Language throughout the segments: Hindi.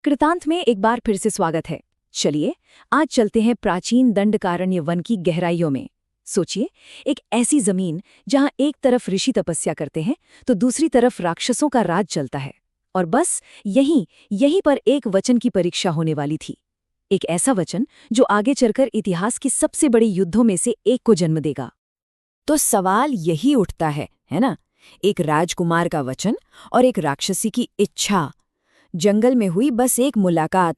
कृतांत में एक बार फिर से स्वागत है। चलिए आज चलते हैं प्राचीन दंडकारण्य वन की गहराइयों में। सोचिए, एक ऐसी जमीन जहां एक तरफ ऋषि तपस्या करते हैं तो दूसरी तरफ राक्षसों का राज चलता है। और बस यहीं पर एक वचन की परीक्षा होने वाली थी। एक ऐसा वचन जो आगे चलकर इतिहास की सबसे बड़ी युद्धों में से एक को जन्म देगा। तो सवाल यही उठता है ना? एक राजकुमार का वचन और एक राक्षसी की इच्छा। जंगल में हुई बस एक मुलाकात,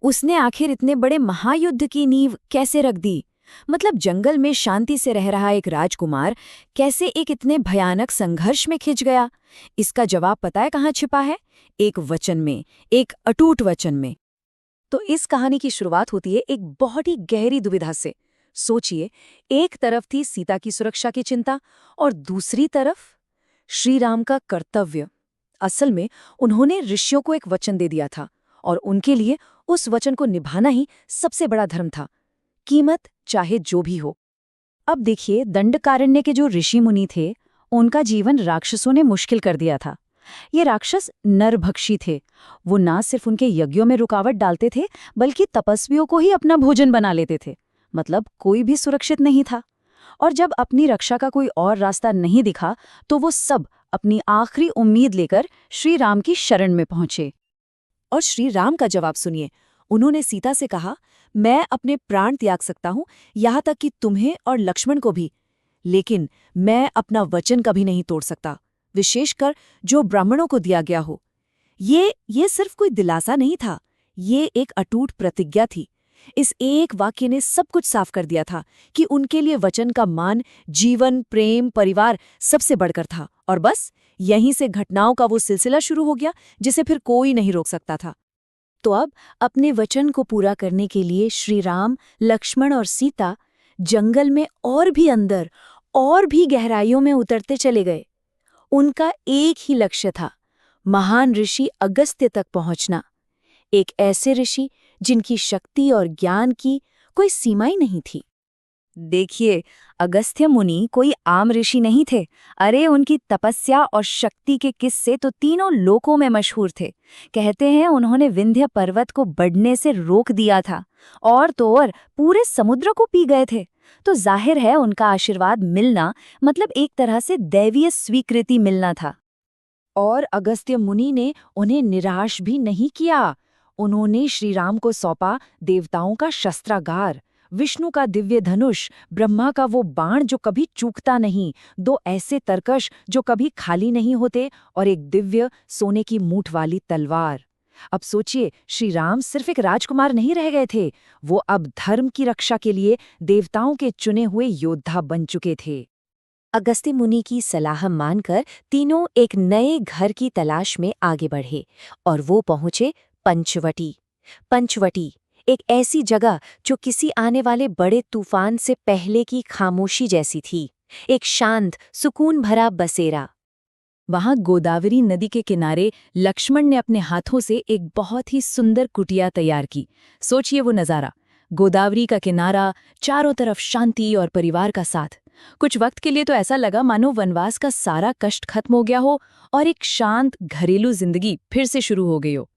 उसने आखिर इतने बड़े महायुद्ध की नींव कैसे रख दी? मतलब जंगल में शांति से रह रहा एक राजकुमार कैसे एक इतने भयानक संघर्ष में खिंच गया? इसका जवाब पता है कहाँ छिपा है? एक वचन में, एक अटूट वचन में। तो इस कहानी की शुरुआत होती है एक बहुत ही गहरी दुविधा से। सोचिए, एक तरफ थी सीता की सुरक्षा की चिंता और दूसरी तरफ श्री राम का कर्तव्य। असल में उन्होंने ऋषियों को एक वचन दे दिया था और उनके लिए उस वचन को निभाना ही सबसे बड़ा धर्म था, कीमत चाहे जो भी हो। अब देखिए, दंडकारण्य के जो ऋषि मुनि थे, उनका जीवन राक्षसों ने मुश्किल कर दिया था। ये राक्षस नरभक्षी थे। वो ना सिर्फ उनके यज्ञों में रुकावट डालते थे, बल्कि तपस्वियों को ही अपना भोजन बना लेते थे। मतलब कोई भी सुरक्षित नहीं था। और जब अपनी रक्षा का कोई और रास्ता नहीं दिखा तो वो सब अपनी आखिरी उम्मीद लेकर श्री राम की शरण में पहुंचे। और श्री राम का जवाब सुनिए। उन्होंने सीता से कहा, मैं अपने प्राण त्याग सकता हूं, यहां तक कि तुम्हें और लक्ष्मण को भी, लेकिन मैं अपना वचन कभी नहीं तोड़ सकता, विशेषकर जो ब्राह्मणों को दिया गया हो। ये सिर्फ कोई दिलासा नहीं था, ये एक अटूट प्रतिज्ञा थी। इस एक वाक्य ने सब कुछ साफ कर दिया था कि उनके लिए वचन का मान जीवन, प्रेम, परिवार सबसे बढ़कर था। और बस यहीं से घटनाओं का वो सिलसिला शुरू हो गया जिसे फिर कोई नहीं रोक सकता था। तो अब अपने वचन को पूरा करने के लिए श्री राम, लक्ष्मण और सीता जंगल में और भी अंदर और भी गहराइयों में उतरते चले गए। उनका एक ही लक्ष्य था, महान ऋषि अगस्त्य तक पहुंचना। एक ऐसे ऋषि जिनकी शक्ति और ज्ञान की कोई सीमा ही नहीं थी। देखिए, अगस्त्य मुनि कोई आम ऋषि नहीं थे। अरे, उनकी तपस्या और शक्ति के किस्से तो तीनों लोकों में मशहूर थे। कहते हैं उन्होंने विंध्य पर्वत को बढ़ने से रोक दिया था और तो और पूरे समुद्र को पी गए थे। तो जाहिर है उनका आशीर्वाद मिलना मतलब एक तरह से दैवीय स्वीकृति मिलना था। और अगस्त्य मुनि ने उन्हें निराश भी नहीं किया। उन्होंने श्री राम को सौंपा देवताओं का शस्त्रागार, विष्णु का दिव्य धनुष, ब्रह्मा का वो बाण जो कभी चूकता नहीं, दो ऐसे तरकश जो कभी खाली नहीं होते, और एक दिव्य सोने की मूठ वाली तलवार। अब सोचिए, श्री राम सिर्फ एक राजकुमार नहीं रह गए थे, वो अब धर्म की रक्षा के लिए देवताओं के चुने हुए योद्धा बन चुके थे। अगस्त्य मुनि की सलाह मानकर तीनों एक नए घर की तलाश में आगे बढ़े और वो पहुंचे पंचवटी। पंचवटी एक ऐसी जगह जो किसी आने वाले बड़े तूफान से पहले की खामोशी जैसी थी, एक शांत, सुकून भरा बसेरा। वहां गोदावरी नदी के किनारे लक्ष्मण ने अपने हाथों से एक बहुत ही सुंदर कुटिया तैयार की। सोचिए वो नज़ारा, गोदावरी का किनारा, चारों तरफ शांति और परिवार का साथ। कुछ वक्त के लिए तो ऐसा लगा मानो वनवास का सारा कष्ट खत्म हो गया हो और एक शांत घरेलू जिंदगी फिर से शुरू हो गई हो।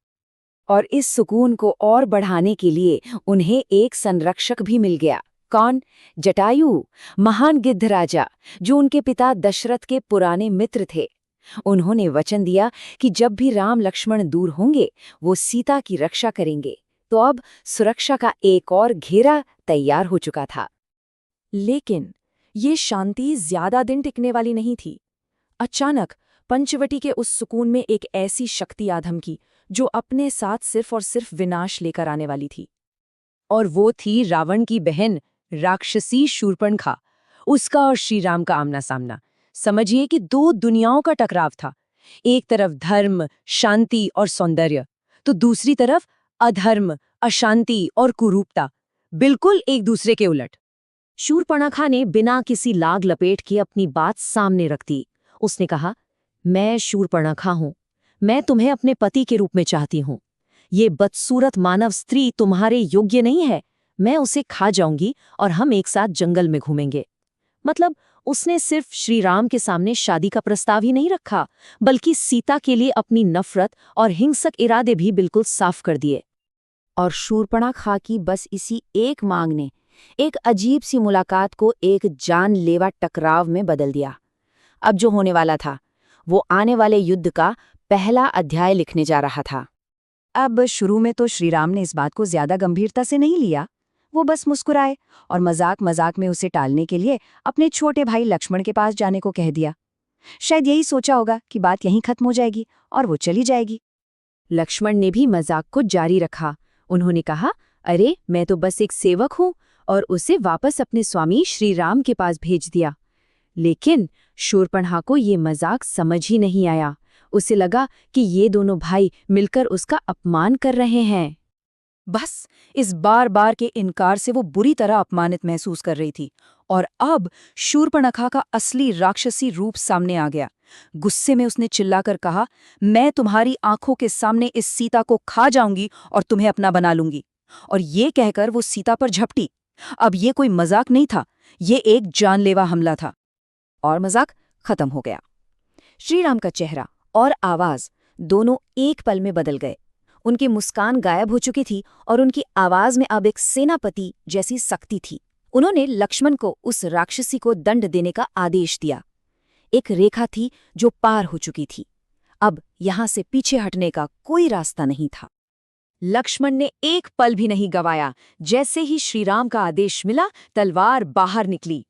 और इस सुकून को और बढ़ाने के लिए उन्हें एक संरक्षक भी मिल गया। कौन? जटायु, महान गिद्ध राजा, जो उनके पिता दशरथ के पुराने मित्र थे। उन्होंने वचन दिया कि जब भी राम लक्ष्मण दूर होंगे वो सीता की रक्षा करेंगे। तो अब सुरक्षा का एक और घेरा तैयार हो चुका था। लेकिन ये शांति ज्यादा दिन टिकने वाली नहीं थी। अचानक पंचवटी के उस सुकून में एक ऐसी शक्ति आ धमकी जो अपने साथ सिर्फ और सिर्फ विनाश लेकर आने वाली थी। और वो थी रावण की बहन राक्षसी शूर्पणखा। उसका और श्री राम का आमना सामना। समझिए कि दो दुनियाओं का टकराव था। एक तरफ धर्म, शांति और सौंदर्य, तो दूसरी तरफ अधर्म, अशांति और कुरूपता, बिल्कुल एक दूसरे के उलट। शूर्पणखा ने बिना किसी लाग लपेट के अपनी बात सामने रख दी। उसने कहा, मैं शूर्पणखा हूं, मैं तुम्हें अपने पति के रूप में चाहती हूं। ये बदसूरत मानव स्त्री तुम्हारे योग्य नहीं है। मैं उसे खा जाऊंगी और हम एक साथ जंगल में घूमेंगे। मतलब उसने सिर्फ श्री राम के सामने शादी का प्रस्ताव ही नहीं रखा, बल्कि सीता के लिए अपनी नफरत और हिंसक इरादे भी बिल्कुल साफ कर दिए। और शूर्पणखा की बस इसी एक मांग ने एक अजीब सी मुलाकात को एक जानलेवा टकराव में बदल दिया। अब जो होने वाला था वो आने वाले युद्ध का पहला अध्याय लिखने जा रहा था। अब शुरू में तो श्रीराम ने इस बात को ज्यादा गंभीरता से नहीं लिया। वो बस मुस्कुराए और मजाक मजाक में उसे टालने के लिए अपने छोटे भाई लक्ष्मण के पास जाने को कह दिया। शायद यही सोचा होगा कि बात यहीं खत्म हो जाएगी और वो चली जाएगी। लक्ष्मण ने भी मजाक को जारी रखा। उन्होंने कहा, अरे मैं तो बस एक सेवक हूं, और उसे वापस अपने स्वामी श्री राम के पास भेज दिया। लेकिन शूर्पणखा को ये मजाक समझ ही नहीं आया। उसे लगा कि ये दोनों भाई मिलकर उसका अपमान कर रहे हैं। बस इस बार बार के इनकार से वो बुरी तरह अपमानित महसूस कर रही थी, और अब शूर्पणखा का असली राक्षसी रूप सामने आ गया। गुस्से में उसने चिल्लाकर कहा, मैं तुम्हारी आंखों के सामने इस सीता को खा जाऊंगी और तुम्हें अपना बना लूंगी। और ये कहकर वो सीता पर झपटी। अब ये कोई मजाक नहीं था, ये एक जानलेवा हमला था। और मजाक खत्म हो गया। श्रीराम का चेहरा और आवाज दोनों एक पल में बदल गए। उनकी मुस्कान गायब हो चुकी थी और उनकी आवाज में अब एक सेनापति जैसी सख्ती थी। उन्होंने लक्ष्मण को उस राक्षसी को दंड देने का आदेश दिया। एक रेखा थी जो पार हो चुकी थी। अब यहां से पीछे हटने का कोई रास्ता नहीं था। लक्ष्मण ने एक पल भी नहीं गवाया। जैसे ही श्रीराम का आदेश मिला, तलवार बाहर निकली।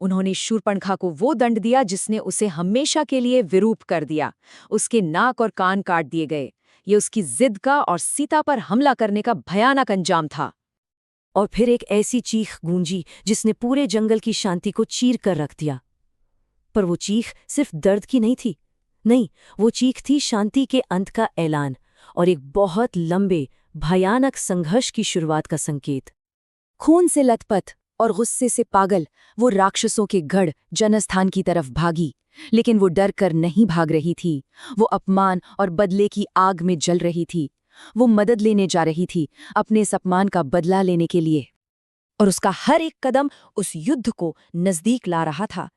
उन्होंने शूर्पणखा को वो दंड दिया जिसने उसे हमेशा के लिए विरूप कर दिया। उसके नाक और कान काट दिए गए। ये उसकी जिद का और सीता पर हमला करने का भयानक अंजाम था। और फिर एक ऐसी चीख गूंजी जिसने पूरे जंगल की शांति को चीर कर रख दिया। पर वो चीख सिर्फ दर्द की नहीं थी। नहीं, वो चीख थी शांति के अंत का ऐलान और एक बहुत लंबे भयानक संघर्ष की शुरुआत का संकेत। खून से लथपथ और गुस्से से पागल वो राक्षसों के गढ़ जनस्थान की तरफ भागी। लेकिन वो डर कर नहीं भाग रही थी। वो अपमान और बदले की आग में जल रही थी। वो मदद लेने जा रही थी, अपने इस अपमान का बदला लेने के लिए। और उसका हर एक कदम उस युद्ध को नजदीक ला रहा था,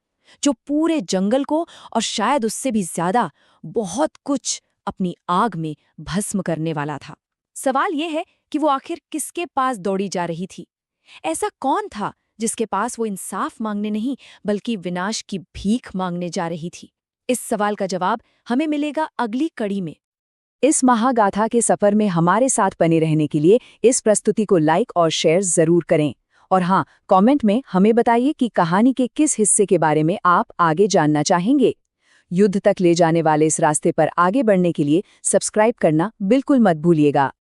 जो पूरे जंगल को और शायद उससे भी ज्यादा बहुत कुछ अपनी आग में भस्म करने वाला था। सवाल यह है कि वो आखिर किसके पास दौड़ी जा रही थी? ऐसा कौन था जिसके पास वो इंसाफ मांगने नहीं बल्कि विनाश की भीख मांगने जा रही थी? इस सवाल का जवाब हमें मिलेगा अगली कड़ी में। इस महागाथा के सफर में हमारे साथ बने रहने के लिए इस प्रस्तुति को लाइक और शेयर जरूर करें। और हाँ, कमेंट में हमें बताइए कि कहानी के किस हिस्से के बारे में आप आगे जानना चाहेंगे। युद्ध तक ले जाने वाले इस रास्ते पर आगे बढ़ने के लिए सब्सक्राइब करना बिल्कुल मत भूलिएगा।